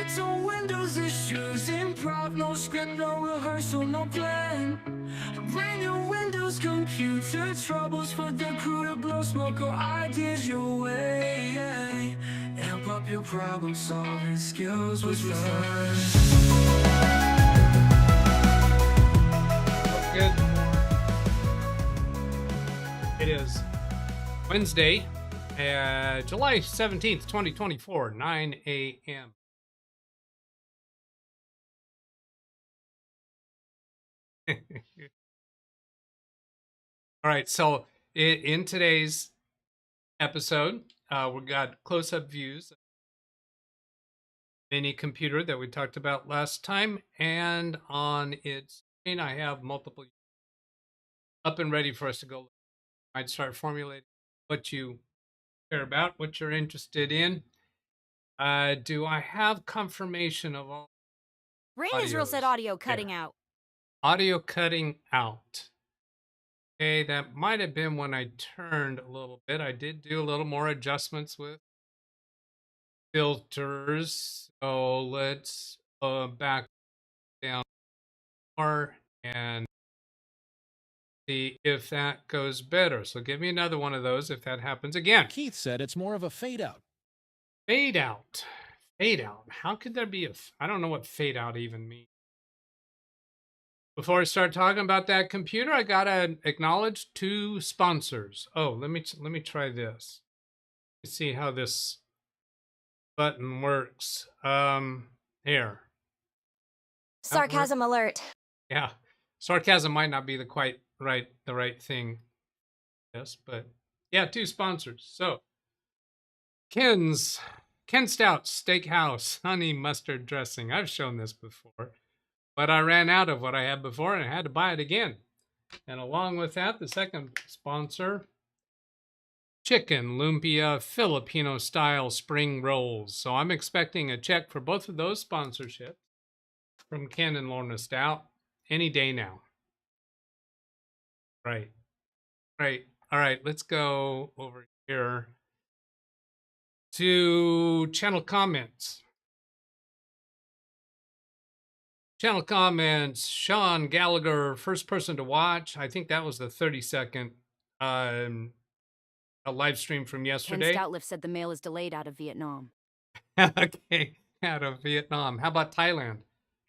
It's a Windows issues, improv, no script, no rehearsal, no plan. Bring your Windows computer troubles for the crew to blow smoke or ideas your way. Amp up your problem solving skills with fun. Good. It is Wednesday, July 17th, 2024, 9 a.m. All right, so in today's episode, we got close-up views of mini computer that we talked about last time, and on its screen, I have multiple up and ready for us to go. I'd start formulating what you care about, what you're interested in. Do I have confirmation of all Rain Israel said audios audio cutting there? out. Audio cutting out. Okay, that might have been when I turned a little bit. I did do a little more adjustments with filters. So let's back down more and see if that goes better. So give me another one of those if that happens again. Keith said it's more of a fade out. Fade out. Fade out. How could there be I don't know what fade out even means. Before I start talking about that computer, I gotta acknowledge two sponsors. Oh, let me try this. Let's see how this button works. Here. Sarcasm Alert. Yeah, sarcasm might not be the right thing. Yes, but yeah, two sponsors. So Ken Stout Steakhouse Honey Mustard Dressing. I've shown this before, but I ran out of what I had before and I had to buy it again. And along with that, the second sponsor, Chicken Lumpia Filipino Style Spring Rolls. So I'm expecting a check for both of those sponsorships from Ken and Lorna Stout any day now. Right. All right, let's go over here to channel comments. Channel comments, Sean Gallagher, first person to watch. I think that was the 30-second a live stream from yesterday. Ken Stoutlift said the mail is delayed out of Vietnam. Okay, out of Vietnam. How about Thailand?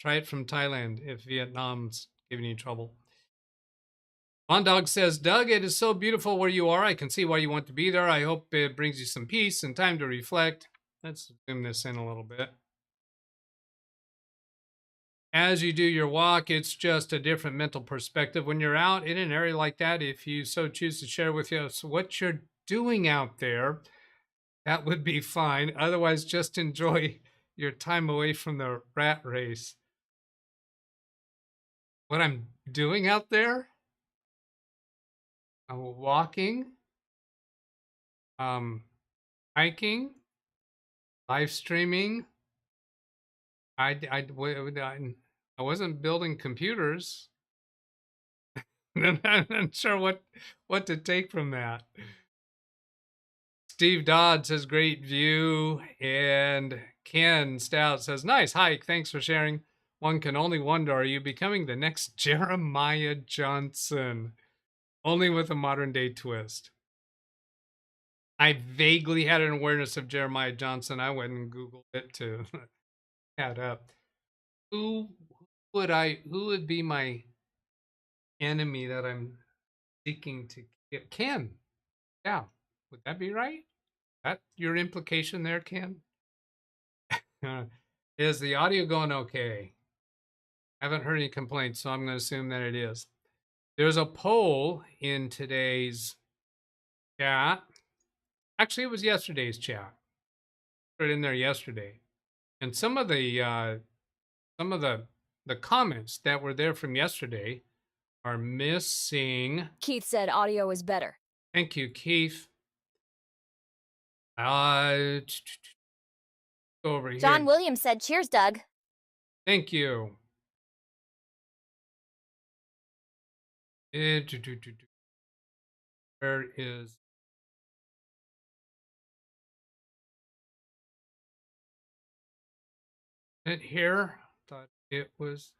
Try it from Thailand if Vietnam's giving you trouble. Dog says, Doug, it is so beautiful where you are. I can see why you want to be there. I hope it brings you some peace and time to reflect. Let's zoom this in a little bit. As you do your walk, it's just a different mental perspective. When you're out in an area like that, if you so choose to share with us what you're doing out there, that would be fine. Otherwise, just enjoy your time away from the rat race. What I'm doing out there? I'm walking, hiking, live streaming. I wasn't building computers. I'm not sure what to take from that. Steve Dodd says, great view. And Ken Stout says, nice hike. Thanks for sharing. One can only wonder, are you becoming the next Jeremiah Johnson? Only with a modern day twist. I vaguely had an awareness of Jeremiah Johnson. I went and Googled it to add up. Who would be my enemy that I'm seeking to get? Ken. Yeah. Would that be right? That your implication there, Ken? Is the audio going okay? I haven't heard any complaints, so I'm going to assume that it is. There's a poll in today's chat. Actually, it was yesterday's chat. Put it in there yesterday, and some of the comments that were there from yesterday are missing. Keith said audio is better. Thank you, Keith. Go over here. John Williams said, cheers, Doug. Thank you. Where is it here. Thought it was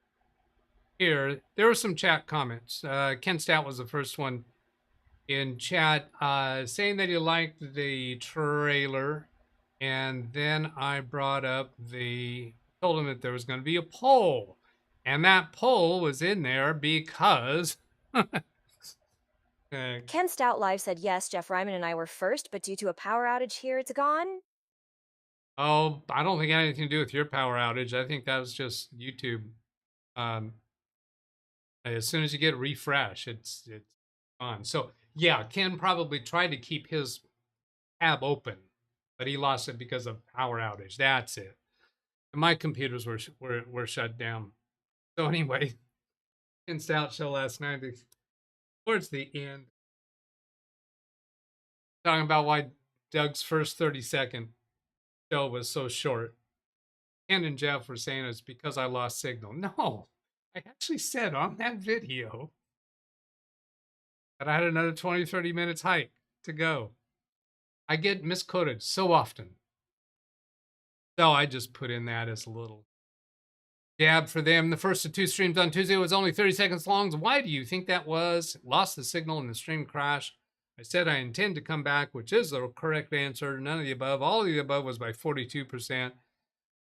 here. There were some chat comments. Ken Stout was the first one in chat saying that he liked the trailer. And then I brought up told him that there was going to be a poll. And that poll was in there because Ken Stout Live said yes, Jeff Ryman and I were first, but due to a power outage here, it's gone. oh, I don't think it had anything to do with your power outage. I think that was just YouTube. As soon as you get a refresh, it's on. So yeah, Ken probably tried to keep his tab open, but he lost it because of power outage. That's it. And my computers were shut down. So anyway, Ken Stout show last night. Towards the end, talking about why Doug's first 30-second show was so short. Ken and Jeff were saying it's because I lost signal. No, I actually said on that video that I had another 20, 30 minutes hike to go. I get misquoted so often. So I just put in that as a little jab for them. The first of two streams on Tuesday was only 30 seconds long. Why do you think that was? Lost the signal and the stream crashed. I said I intend to come back, which is the correct answer. None of the above. All of the above was by 42%.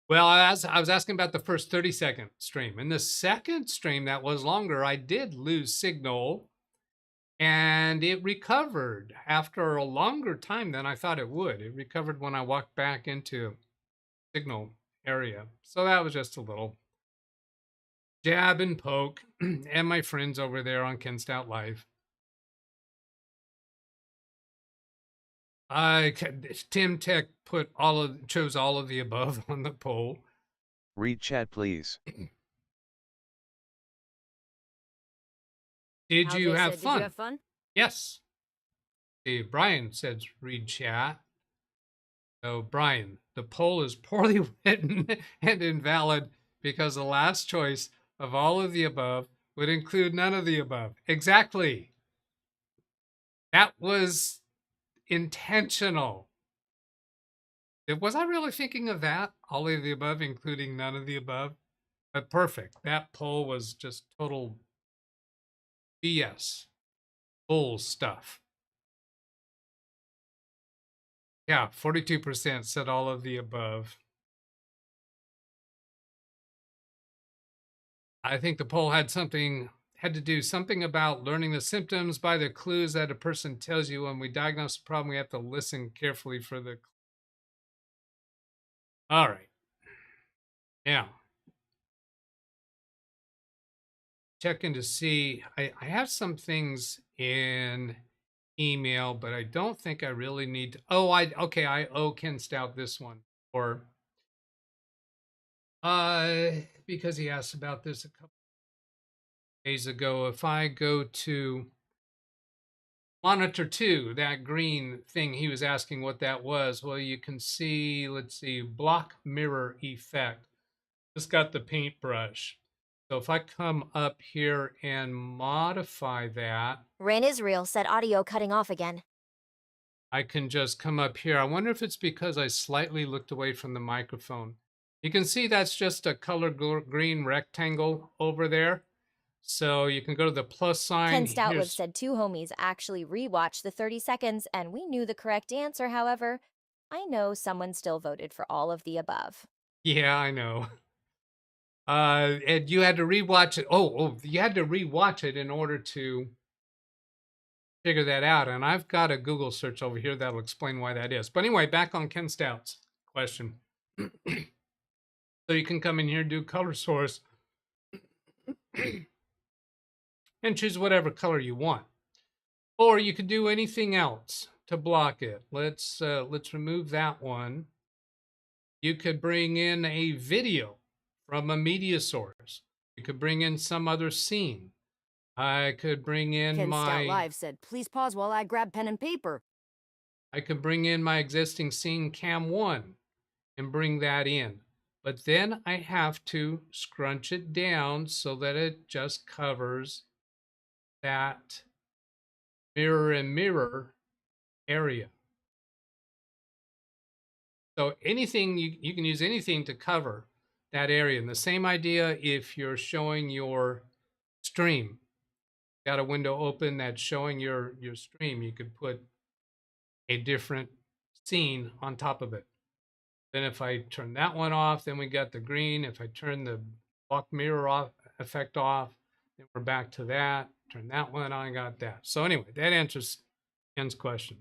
Well, I was asking about the first 30-second stream. In the second stream that was longer, I did lose signal, and it recovered after a longer time than I thought it would. It recovered when I walked back into signal area. So that was just a little jab and poke, and my friends over there on Ken Stout Live. Tim Tech chose all of the above on the poll. Read chat, please. Did you have fun? Did you have fun? Yes. See, Brian says read chat. So Brian, the poll is poorly written and invalid because the last choice of all of the above would include none of the above. Exactly. That was intentional. Was I really thinking of that? All of the above, including none of the above? But perfect. That poll was just total BS. Bull stuff. Yeah, 42% said all of the above. I think the poll had to do something about learning the symptoms by the clues that a person tells you. When we diagnose the problem, we have to listen carefully for the. All right. Now, checking to see. I have some things in email, but I don't think I really need to. Oh, I owe Ken Stout this one, or because he asked about this a couple days ago. If I go to monitor 2, that green thing, he was asking what that was. Well, you can see, let's see, block mirror effect. Just got the paintbrush. So if I come up here and modify that. Rain Israel said audio cutting off again. I can just come up here. I wonder if it's because I slightly looked away from the microphone. You can see that's just a color green rectangle over there. So you can go to the plus sign. Ken Stoutlive said two homies actually rewatched the 30 seconds and we knew the correct answer. However, I know someone still voted for all of the above. Yeah, I know. And you had to rewatch it. You had to rewatch it in order to figure that out. And I've got a Google search over here that'll explain why that is. But anyway, back on Ken Stout's question. So you can come in here and do color source and choose whatever color you want. Or you could do anything else to block it. Let's remove that one. You could bring in a video from a media source. You could bring in some other scene. I could bring in Ken Stout Live said, please pause while I grab pen and paper. I could bring in my existing scene cam 1 and bring that in. But then I have to scrunch it down so that it just covers that mirror and mirror area. So anything, you can use anything to cover that area. And the same idea if you're showing your stream. Got a window open that's showing your stream, you could put a different scene on top of it. Then if I turn that one off, then we got the green. If I turn the block mirror off effect off, then we're back to that. Turn that one on, got that. So anyway, that answers Ken's question.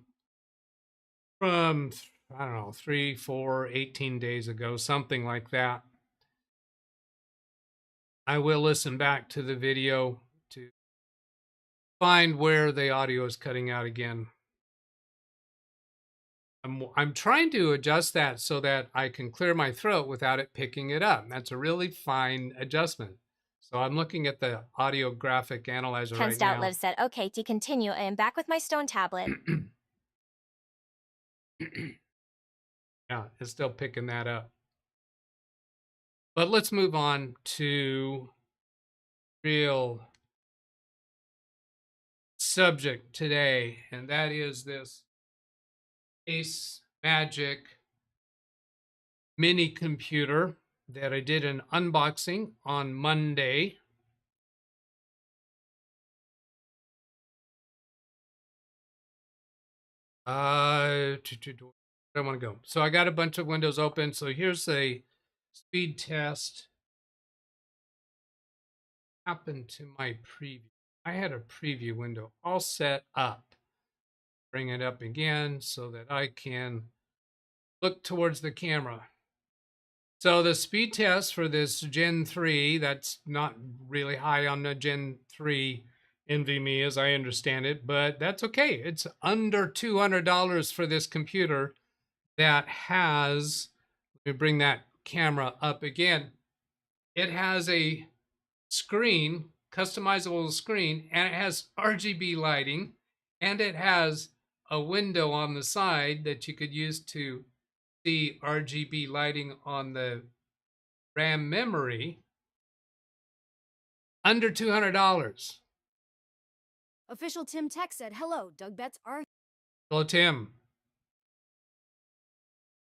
From, I don't know, 3, 4, 18 days ago, something like that. I will listen back to the video to find where the audio is cutting out again. I'm trying to adjust that so that I can clear my throat without it picking it up. That's a really fine adjustment. So I'm looking at the audio graphic analyzer Ken right Stout now. Live said, okay, to continue, I am back with my stone tablet. Yeah, it's still picking that up. But let's move on to real subject today, and that is this Ace Magic mini computer that I did an unboxing on Monday. Where do I want to go? So I got a bunch of windows open. So here's a speed test. Happened to my preview. I had a preview window all set up. Bring it up again so that I can look towards the camera. So the speed test for this Gen 3, that's not really high on the Gen 3 NVMe as I understand it, but that's okay. It's under $200 for this computer that has, let me bring that camera up again. It has a screen, customizable screen, and it has RGB lighting, and it has a window on the side that you could use to see RGB lighting on the RAM memory. Under $200. Official Tim Tech said, hello, DougBetts are... Hello, Tim.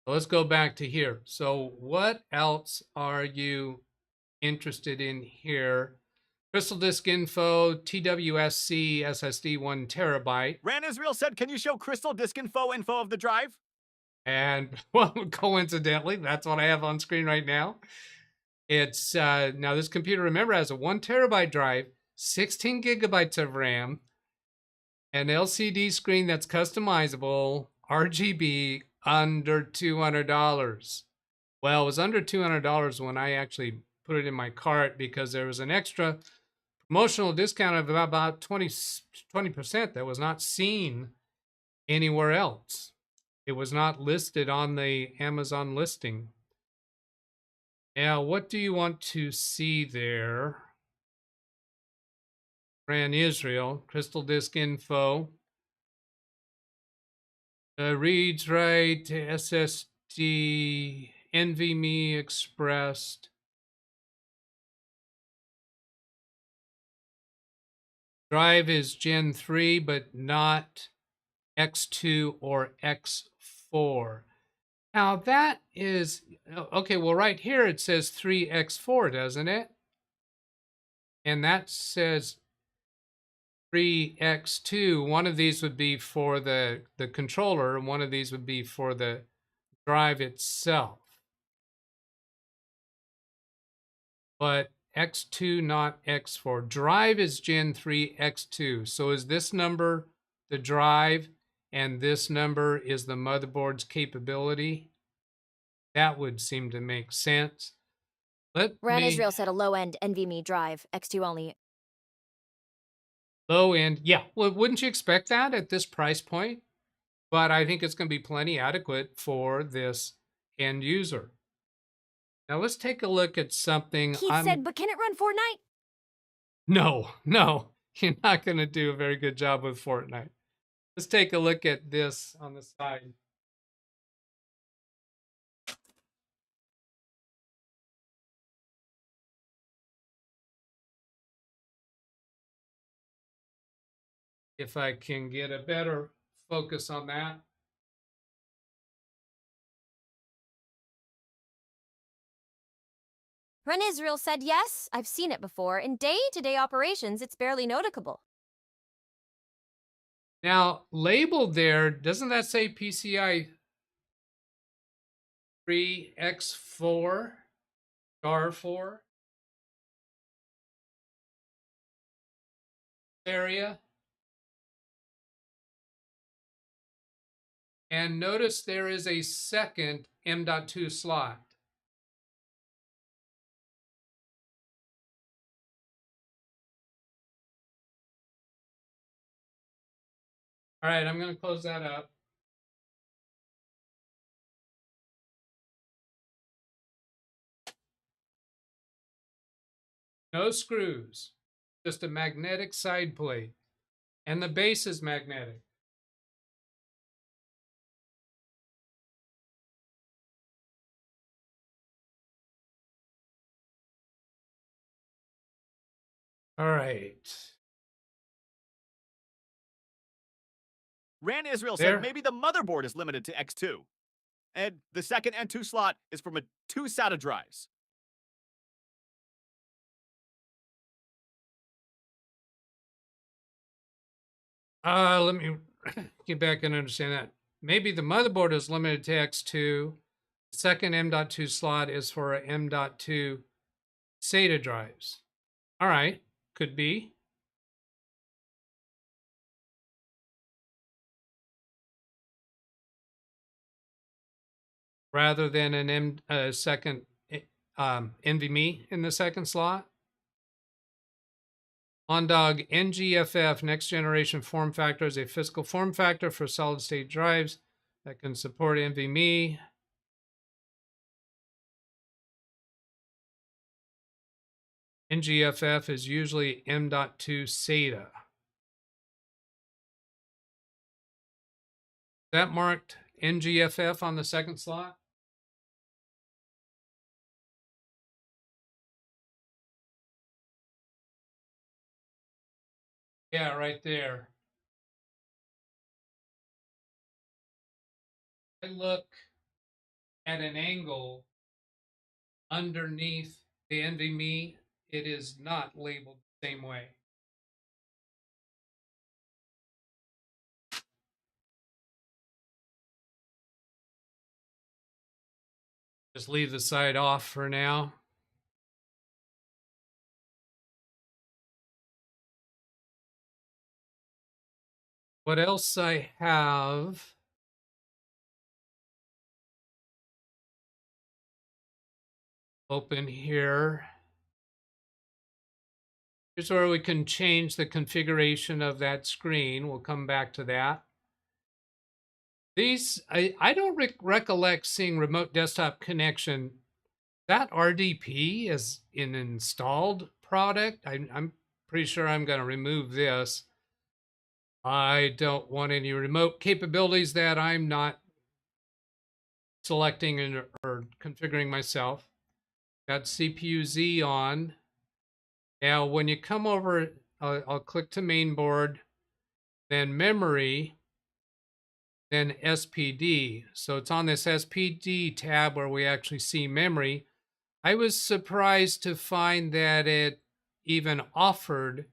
Let's go back to here. So what else are you interested in here? Crystal Disk Info, TWSC SSD 1 terabyte. Ran Israel said, can you show Crystal Disk info of the drive? And, well, coincidentally, that's what I have on screen right now. It's, now this computer, remember, has a 1 terabyte drive, 16 gigabytes of RAM, an LCD screen that's customizable, RGB, under $200. Well, it was under $200 when I actually put it in my cart because there was an extra promotional discount of about 20% that was not seen anywhere else. It was not listed on the Amazon listing. Now, what do you want to see there? Ran Israel, Crystal Disk Info. Reads write, SSD, NVMe expressed. Drive is Gen 3, but not X2 or X4. Now that is, okay, well right here it says 3X4, doesn't it? And that says 3X2. One of these would be for the controller, and one of these would be for the drive itself. But X2, not X4. Drive is Gen 3 X2. So is this number the drive and this number is the motherboard's capability? That would seem to make sense. Ran Israel said a low-end NVMe drive, X2 only. Low end, yeah. Well, wouldn't you expect that at this price point? But I think it's going to be plenty adequate for this end user. Now let's take a look at something. Keith said, but can it run Fortnite? No, you're not going to do a very good job with Fortnite. Let's take a look at this on the side. If I can get a better focus on that. Run Israel said yes. I've seen it before. In day-to-day operations, it's barely noticeable. Now, labeled there, doesn't that say PCI 3X4, star 4 area? And notice there is a second M.2 slot. All right, I'm going to close that up. No screws, just a magnetic side plate. And the base is magnetic. All right. Ran Israel There. said maybe the motherboard is limited to X2. And the second N2 slot is from 2 SATA drives. Let me get back and understand that. Maybe the motherboard is limited to X2. The second M.2 slot is for M.2 SATA drives. All right, could be. Rather than an second NVMe in the second slot. OnDog NGFF, next generation form factor, is a physical form factor for solid state drives that can support NVMe. NGFF is usually M.2 SATA. Is that marked NGFF on the second slot? Yeah, right there. I look at an angle underneath the NVMe, it is not labeled the same way. Just leave the side off for now. What else I have? Open here. Here's where we can change the configuration of that screen. We'll come back to that. These, I don't recollect seeing remote desktop connection. That RDP is an installed product. I'm pretty sure I'm going to remove this. I don't want any remote capabilities that I'm not selecting or configuring myself. Got CPU Z on. Now, when you come over, I'll click to mainboard, then memory, then SPD. So it's on this SPD tab where we actually see memory. I was surprised to find that it even offered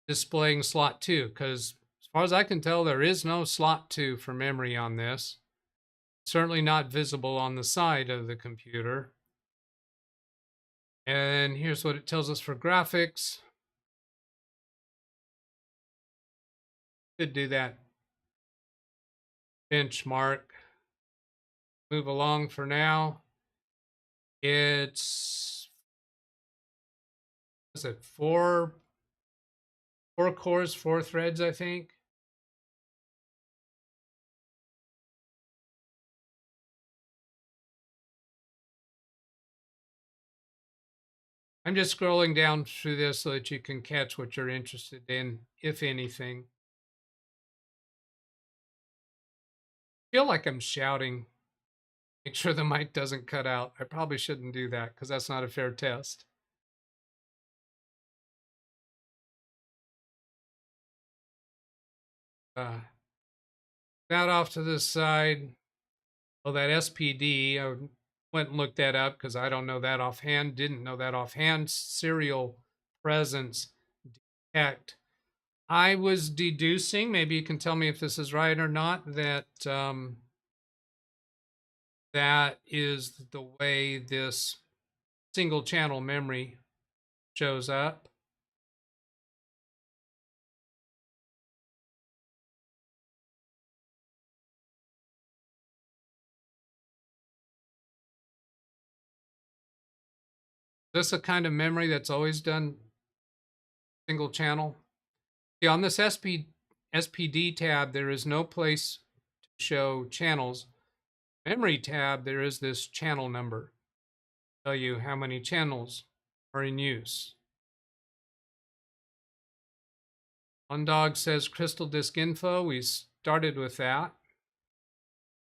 displaying slot 2, because as far as I can tell, there is no slot 2 for memory on this. Certainly not visible on the side of the computer. And here's what it tells us for graphics. Could do that benchmark. Move along for now. It's, what's it, four cores, 4 threads, I think. I'm just scrolling down through this so that you can catch what you're interested in, if anything. I feel like I'm shouting. Make sure the mic doesn't cut out. I probably shouldn't do that because that's not a fair test. That off to the side. Oh, that SPD, I went and looked that up because I don't know that offhand, didn't know that offhand. Serial presence detect. I was deducing, maybe you can tell me if this is right or not, that that is the way this single channel memory shows up. Is this a kind of memory that's always done single channel? See, on this SPD tab, there is no place to show channels. Memory tab, there is this channel number. Tell you how many channels are in use. One dog says crystal disk info. We started with that.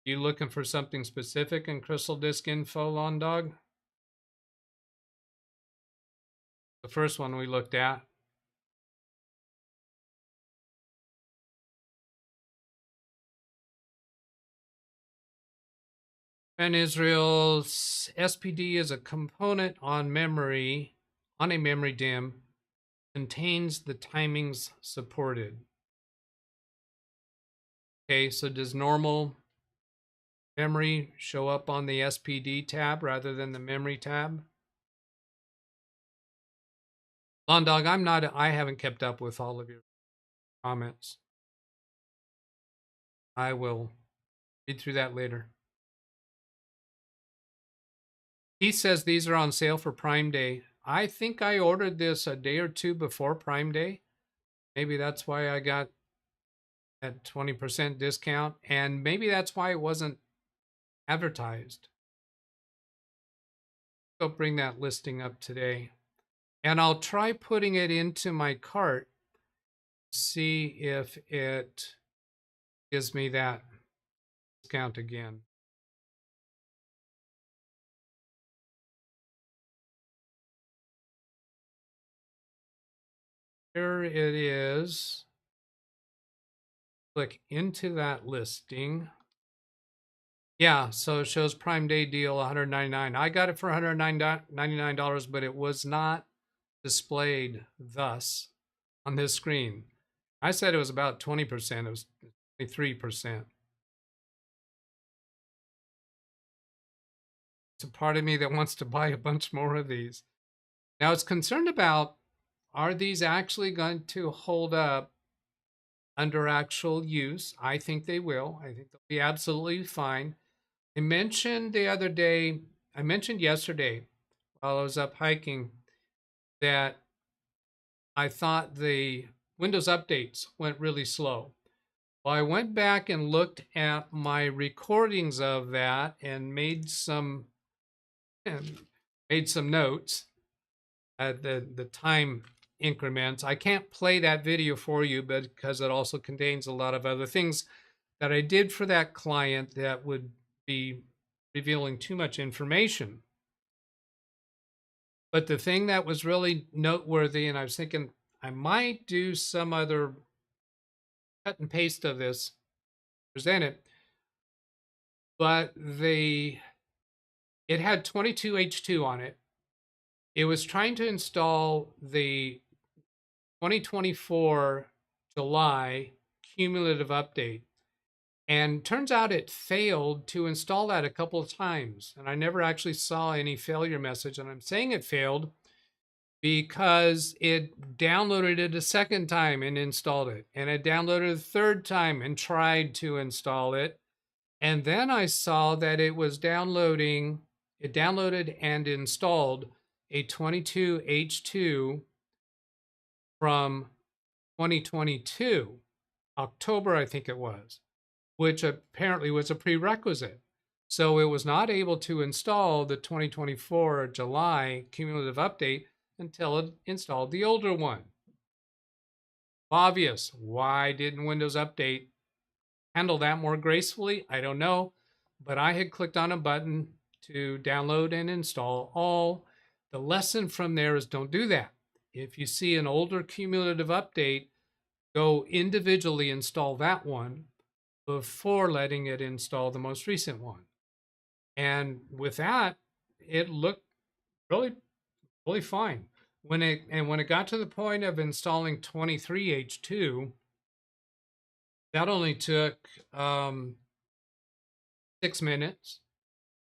You looking for something specific in crystal disk info, Lawn Dog? The first one we looked at. And Israel's SPD is a component on memory, on a memory DIMM, contains the timings supported. Okay, so does normal memory show up on the SPD tab rather than the memory tab? Lawn Dog, I haven't kept up with all of your comments. I will read through that later. He says these are on sale for Prime Day. I think I ordered this a day or two before Prime Day. Maybe that's why I got that 20% discount. And maybe that's why it wasn't advertised. Go bring that listing up today. And I'll try putting it into my cart. See if it gives me that discount again. Here it is. Click into that listing. Yeah, so it shows Prime Day deal $199. I got it for $199, but it was not displayed thus on this screen. I said it was about 20%. It was 23%. It's a part of me that wants to buy a bunch more of these. Now it's concerned about, are these actually going to hold up under actual use? I think they will. I think they'll be absolutely fine. I mentioned yesterday, while I was up hiking, that I thought the Windows updates went really slow. Well, I went back and looked at my recordings of that and made some notes at the time increments. I can't play that video for you, but because it also contains a lot of other things that I did for that client that would be revealing too much information. But the thing that was really noteworthy, and I was thinking I might do some other cut and paste of this, present it, but it had 22H2 on it. It was trying to install the 2024 July cumulative update. And turns out it failed to install that a couple of times. And I never actually saw any failure message. And I'm saying it failed because it downloaded it a second time and installed it. And it downloaded a third time and tried to install it. And then I saw that it was downloading, it downloaded and installed a 22H2 from 2022, October, I think it was, which apparently was a prerequisite. So it was not able to install the 2024 July cumulative update until it installed the older one. Obvious. Why didn't Windows Update handle that more gracefully? I don't know. But I had clicked on a button to download and install all. The lesson from there is don't do that. If you see an older cumulative update, go individually install that one before letting it install the most recent one. And with that, it looked really, really fine. When it got to the point of installing 23H2, that only took 6 minutes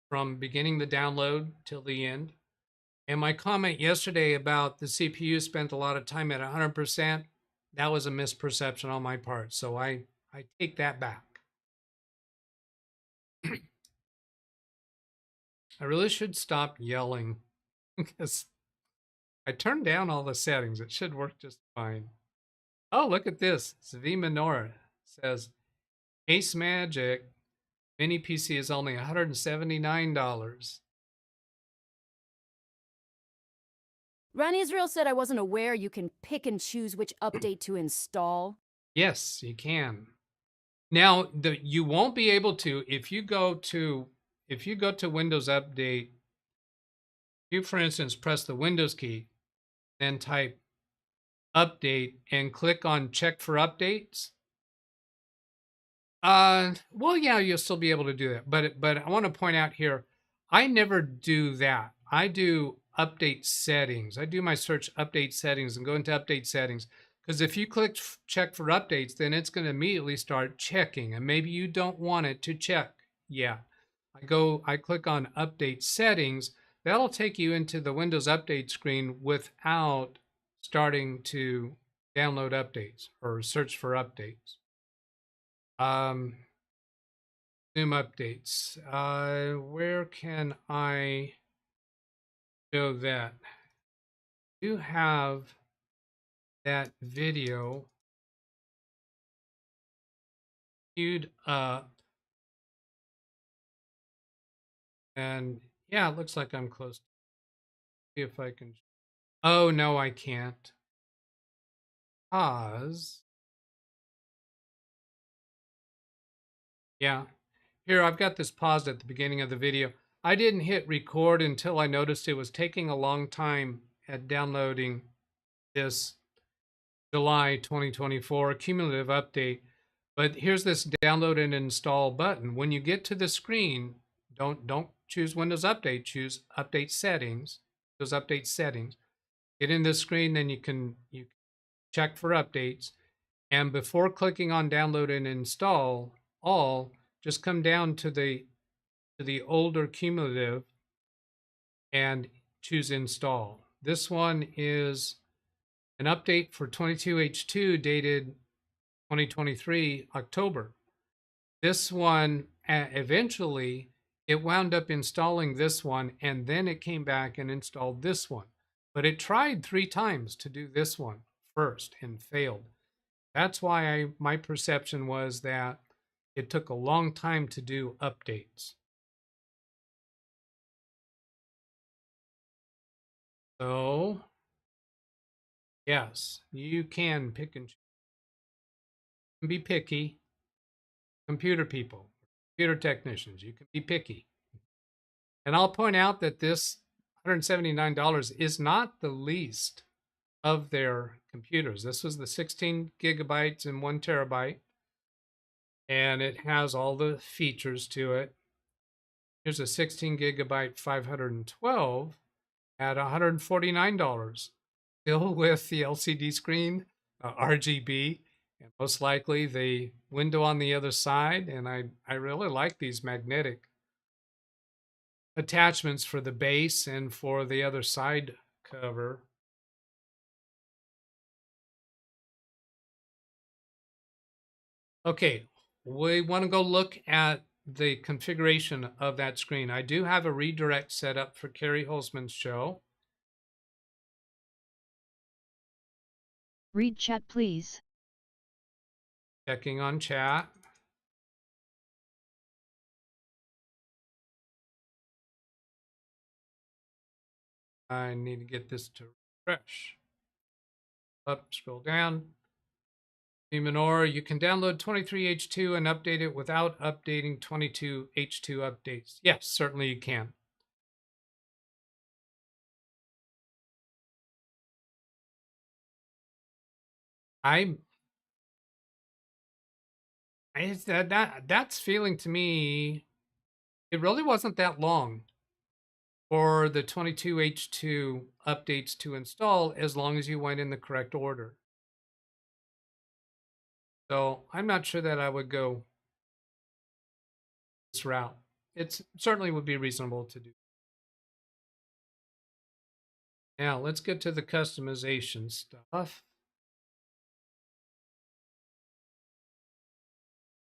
from beginning the download till the end. And my comment yesterday about the CPU spent a lot of time at 100%, that was a misperception on my part. So I take that back. I really should stop yelling because I turned down all the settings. It should work just fine. Oh, look at this. Zvi Menorah says, Ace Magic mini PC is only $179. Ronnie Israel said I wasn't aware you can pick and choose which update to install. Yes, you can. Now, you won't be able to if you go to Windows Update. If you, for instance, press the Windows key, then type Update and click on Check for Updates. Well, yeah, you'll still be able to do that. But I want to point out here, I never do that. I do Update Settings. I do my search Update Settings and go into Update Settings. Because if you click check for updates, then it's going to immediately start checking. And maybe you don't want it to check. Yeah. I click on Update Settings. That'll take you into the Windows Update screen without starting to download updates or search for updates. Zoom updates. Where can I show that? You have that video queued up, and yeah, it looks like I'm close. See if I can. Oh no, I can't. Pause. Yeah, here I've got this paused at the beginning of the video. I didn't hit record until I noticed it was taking a long time at downloading this July 2024 cumulative update. But here's this download and install button. When you get to the screen, don't choose Windows Update, choose Update Settings. Those Update Settings. Get in this screen, then you check for updates. And before clicking on download and install all, just come down to the older cumulative and choose install. This one is an update for 22H2 dated 2023 October. This one, eventually, it wound up installing this one, and then it came back and installed this one. But it tried 3 times to do this one first and failed. That's why my perception was that it took a long time to do updates. So, yes, you can pick and choose. You can be picky. Computer people, computer technicians, you can be picky. And I'll point out that this $179 is not the least of their computers. This was the 16 gigabytes and 1 terabyte. And it has all the features to it. Here's a 16 gigabyte 512 at $149. Still with the LCD screen, RGB, and most likely the window on the other side. And I really like these magnetic attachments for the base and for the other side cover. Okay, we want to go look at the configuration of that screen. I do have a redirect set up for Carrie Holzman's show. Read chat, please. Checking on chat. I need to get this to refresh. Up, scroll down. Menorah, you can download 23H2 and update it without updating 22H2 updates. Yes, certainly you can. That's feeling to me it really wasn't that long for the 22H2 updates to install as long as you went in the correct order. So I'm not sure that I would go this route. It certainly would be reasonable to do. Now let's get to the customization stuff.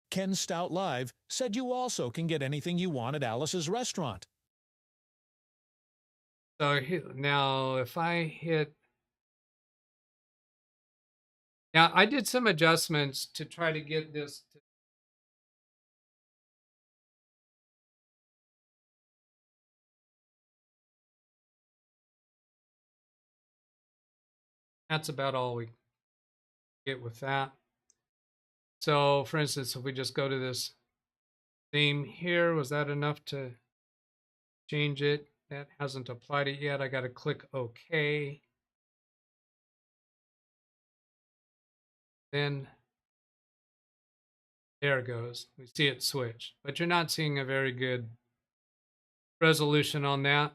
Ken Stout Live said you also can get anything you want at Alice's restaurant. So now if I hit, now I did some adjustments to try to get this to, that's about all we get with that. So for instance, if we just go to this theme here, was that enough to change it? That hasn't applied it yet. I got to click OK. Then there it goes. We see it switch, but you're not seeing a very good resolution on that.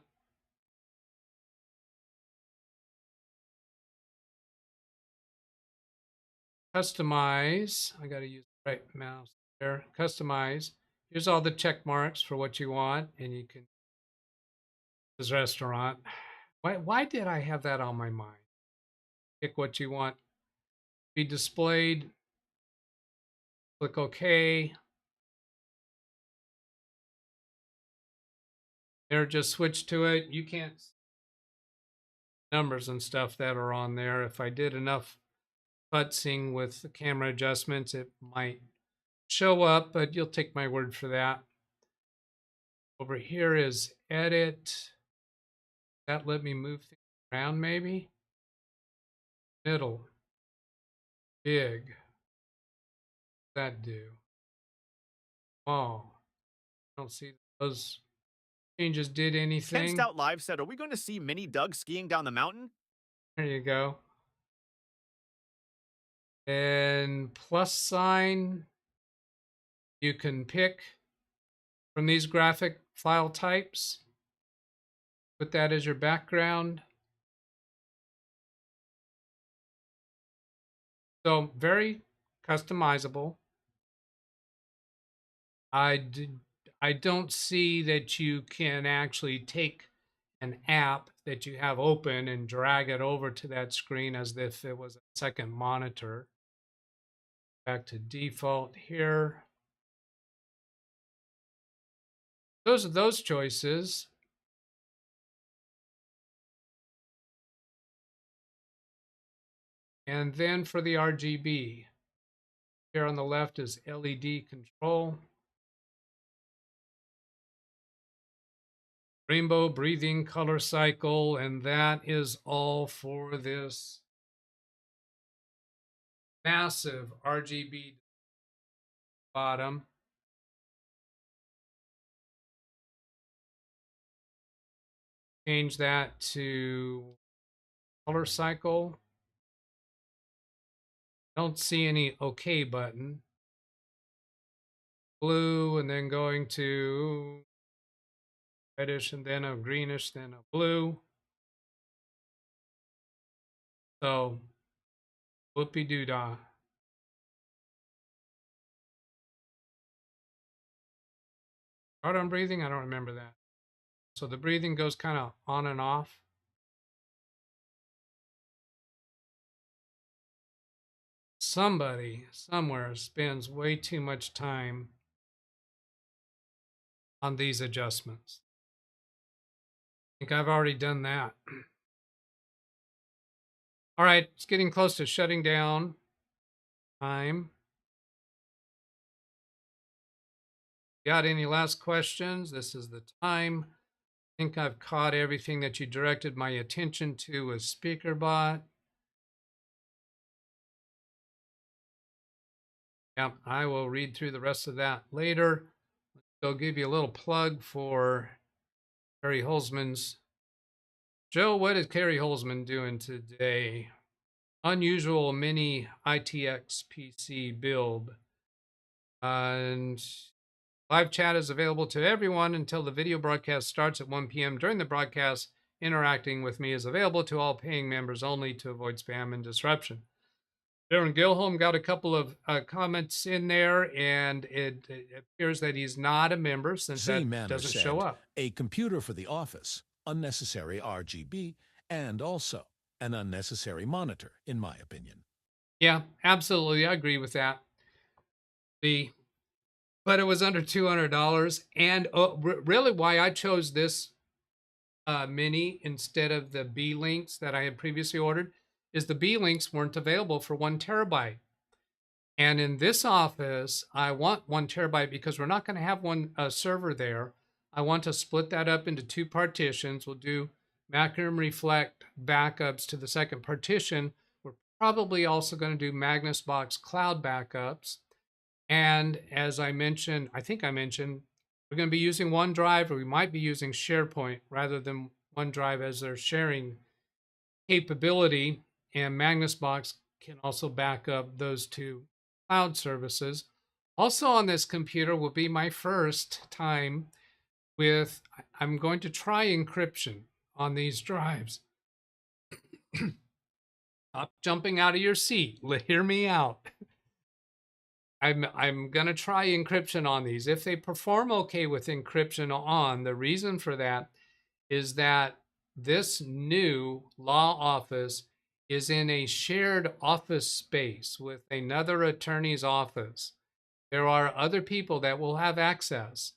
Customize. I got to use the right mouse there. Customize. Here's all the check marks for what you want, and you can. This restaurant. Why did I have that on my mind? Pick what you want. Be displayed. Click OK. There, just switch to it. You can't see numbers and stuff that are on there. If I did enough futzing with the camera adjustments, it might show up, but you'll take my word for that. Over here is edit. That let me move things around maybe. Middle. Big. What's that do? Small. I don't see those changes did Ken anything. Stout Live said, are we going to see Mini Doug skiing down the mountain? There you go. And plus sign, you can pick from these graphic file types. Put that as your background. So very customizable. I don't see that you can actually take an app that you have open and drag it over to that screen as if it was a second monitor. Back to default here. Those are those choices. And then for the RGB, here on the left is LED control. Rainbow breathing color cycle, and that is all for this massive RGB bottom. Change that to color cycle. Don't see any OK button. Blue, and then going to reddish, and then a greenish, then a blue. So, whoopie-doo-dah. Start on breathing? I don't remember that. So the breathing goes kind of on and off. Somebody, somewhere, spends way too much time on these adjustments. I think I've already done that. All right, it's getting close to shutting down time. Got any last questions? This is the time. I think I've caught everything that you directed my attention to with SpeakerBot. Yeah, I will read through the rest of that later. I'll give you a little plug for Carrie Holzman's. Joe, what is Carrie Holzman doing today? Unusual mini ITX PC build. And Live chat is available to everyone until the video broadcast starts at 1 p.m. During the broadcast, interacting with me is available to all paying members only to avoid spam and disruption. Darren Gilholm got a couple of comments in there, and it appears that he's not a member since that doesn't show up. A computer for the office, unnecessary RGB, and also an unnecessary monitor, in my opinion. Yeah, absolutely. I agree with that. But it was under $200. And really why I chose this mini instead of the B links that I had previously ordered is the B links weren't available for 1 terabyte. And in this office, I want 1 terabyte because we're not going to have one server there. I want to split that up into 2 partitions. We'll do Macrium Reflect backups to the second partition. We're probably also going to do Magnus Box Cloud backups. And as I mentioned, I think I mentioned, we're going to be using OneDrive, or we might be using SharePoint rather than OneDrive as their sharing capability. And Magnus Box can also back up those 2 cloud services. Also on this computer will be my first time with, I'm going to try encryption on these drives. Stop jumping out of your seat. Hear me out. I'm going to try encryption on these. If they perform okay with encryption on, the reason for that is that this new law office is in a shared office space with another attorney's office. There are other people that will have access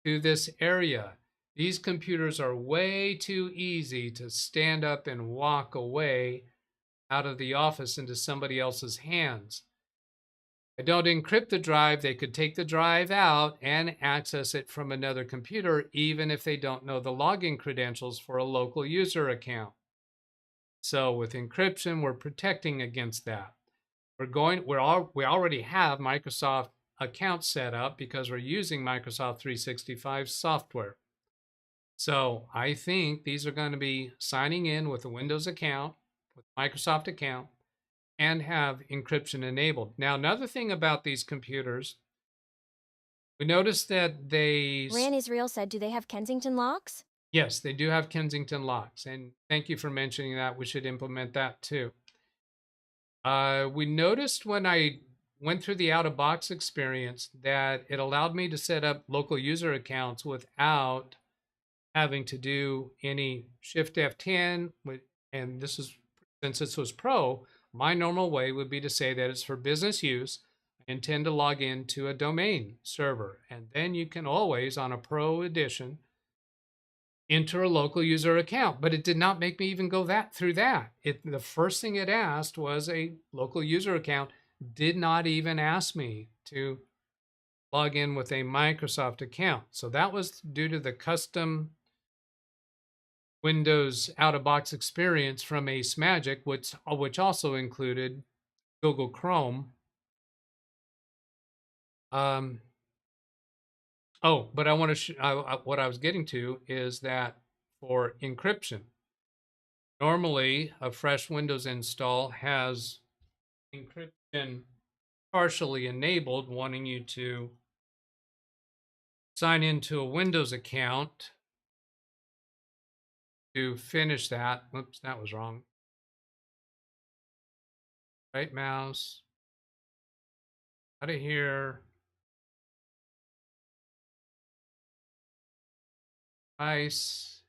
to this area. These computers are way too easy to stand up and walk away out of the office into somebody else's hands. I don't encrypt the drive. They could take the drive out and access it from another computer, even if they don't know the login credentials for a local user account. So with encryption, we're protecting against that. We already have Microsoft accounts set up because we're using Microsoft 365 software. So I think these are going to be signing in with a Windows account, with Microsoft account, and have encryption enabled. Now, another thing about these computers, we noticed that they... Ran Israel said, do they have Kensington locks? Yes, they do have Kensington locks. And thank you for mentioning that. We should implement that too. We noticed when I went through the out-of-box experience that it allowed me to set up local user accounts without having to do any Shift F10. And this is, since this was Pro, my normal way would be to say that it's for business use. I intend to log into a domain server. And then you can always, on a Pro edition, enter a local user account. But it did not make me even go through that. The first thing it asked was a local user account. Did not even ask me to log in with a Microsoft account. So that was due to the custom Windows out-of-box experience from AceMagic, which also included Google Chrome. But I want to what I was getting to is that for encryption, normally a fresh Windows install has encryption partially enabled, wanting you to sign into a Windows account to finish that. Whoops, that was wrong. Right mouse, out of here. Nice.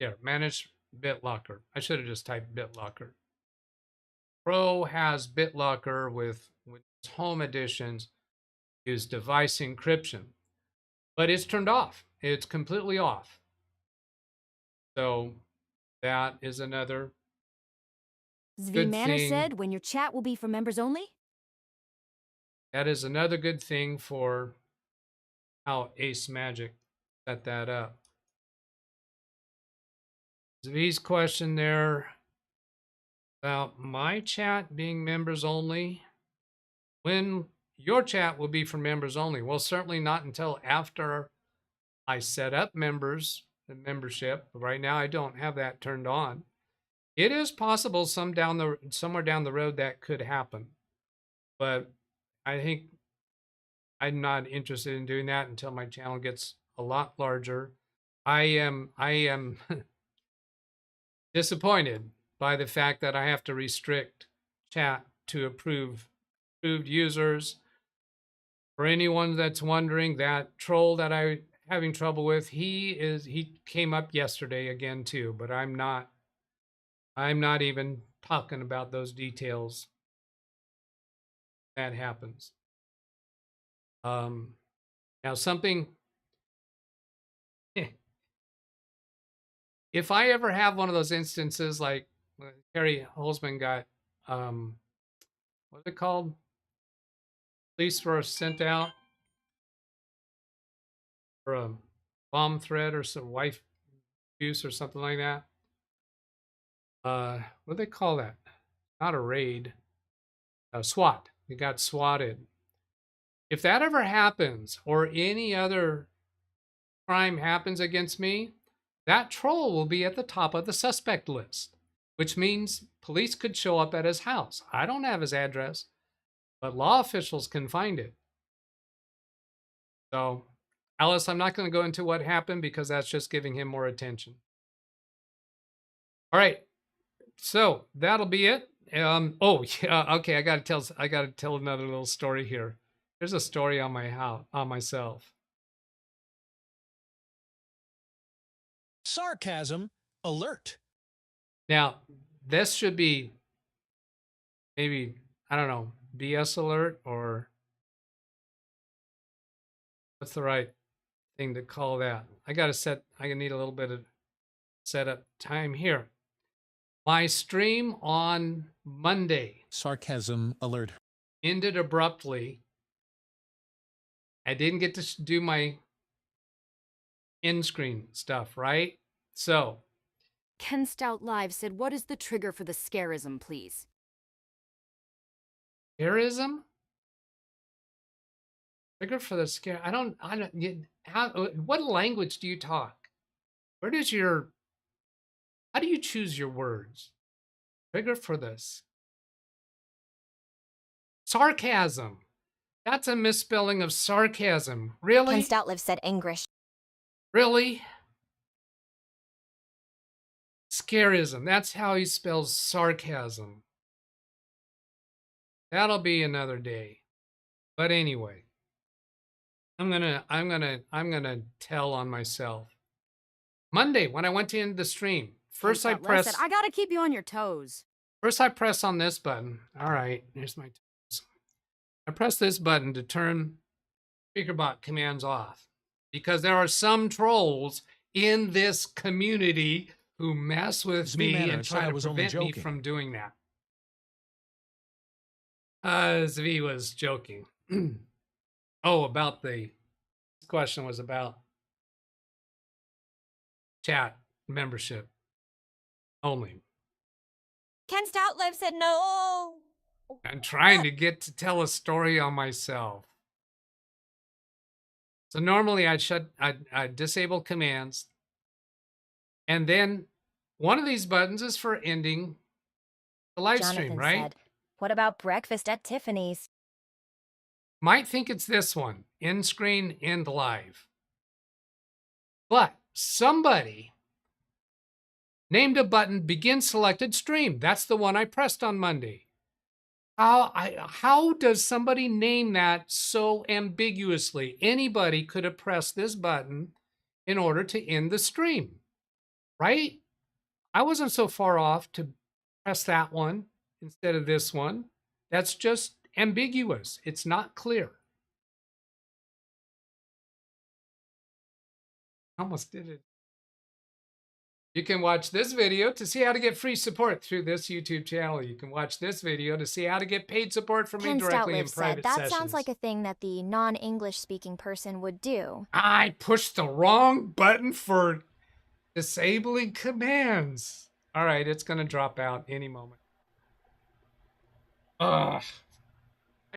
Yeah, manage BitLocker. I should have just typed BitLocker. Pro has BitLocker with Home Editions, use device encryption, but it's turned off. It's completely off. So that is another Zvi Manor said, when your chat will be for members only? That is another good thing for how AceMagic set that up. Zvi's question there about my chat being members only. When your chat will be for members only? Well, certainly not until after I set up members and membership. Right now, I don't have that turned on. It is possible somewhere down the road that could happen, but I think I'm not interested in doing that until my channel gets a lot larger. I am disappointed by the fact that I have to restrict chat to approved users. For anyone that's wondering, that troll that I'm having trouble with, he came up yesterday again too, but I'm not even talking about those details. That happens. Now something, if I ever have one of those instances like Terry Holzman got, what's it called? Police were sent out for a bomb threat or some wife abuse or something like that. What do they call that? Not a raid. SWAT. They got swatted. If that ever happens, or any other crime happens against me, that troll will be at the top of the suspect list, which means police could show up at his house. I don't have his address, but law officials can find it. So, Alice, I'm not going to go into what happened because that's just giving him more attention. All right. So that'll be it. Oh yeah, okay. I gotta tell another little story here. There's a story on myself. Sarcasm Alert. Now, this should be maybe, I don't know, BS alert, or what's the right thing to call that? I need a little bit of setup time here. My stream on Monday Sarcasm Alert. ended abruptly. I didn't get to do my end screen stuff, right? So, Ken Stout Live said, what is the trigger for the scarism, please? scarism? Trigger for the scare. What language do you talk? How do you choose your words? Trigger for this. Sarcasm. That's a misspelling of sarcasm. Really? Ken Stoutlive said English. Really? Scarism. That's how he spells sarcasm. That'll be another day. But anyway, I'm gonna tell on myself. Monday, when I went to end the stream, first I press. I gotta keep you on your toes. First I press on this button. All right, here's my toes. I press this button to turn SpeakerBot commands off, because there are some trolls in this community who mess with me and try to prevent me from doing that. Zvi was joking. Oh, about this question was about chat membership only. Ken Stoutlive said no. I'm trying to get to tell a story on myself. So normally I disable commands, and then one of these buttons is for ending the live stream, right? Said, what about breakfast at Tiffany's? Might think it's this one, end screen, end live. But somebody named a button begin selected stream. That's the one I pressed on Monday. How does somebody name that so ambiguously? Anybody could have pressed this button in order to end the stream, right? I wasn't so far off to press that one instead of this one. That's just ambiguous. It's not clear. Almost did it. You can watch this video to see how to get free support through this YouTube channel. You can watch this video to see how to get paid support from me directly in private sessions. That sounds like a thing that the non-English speaking person would do. I pushed the wrong button for disabling commands. All right, it's going to drop out any moment. Ugh.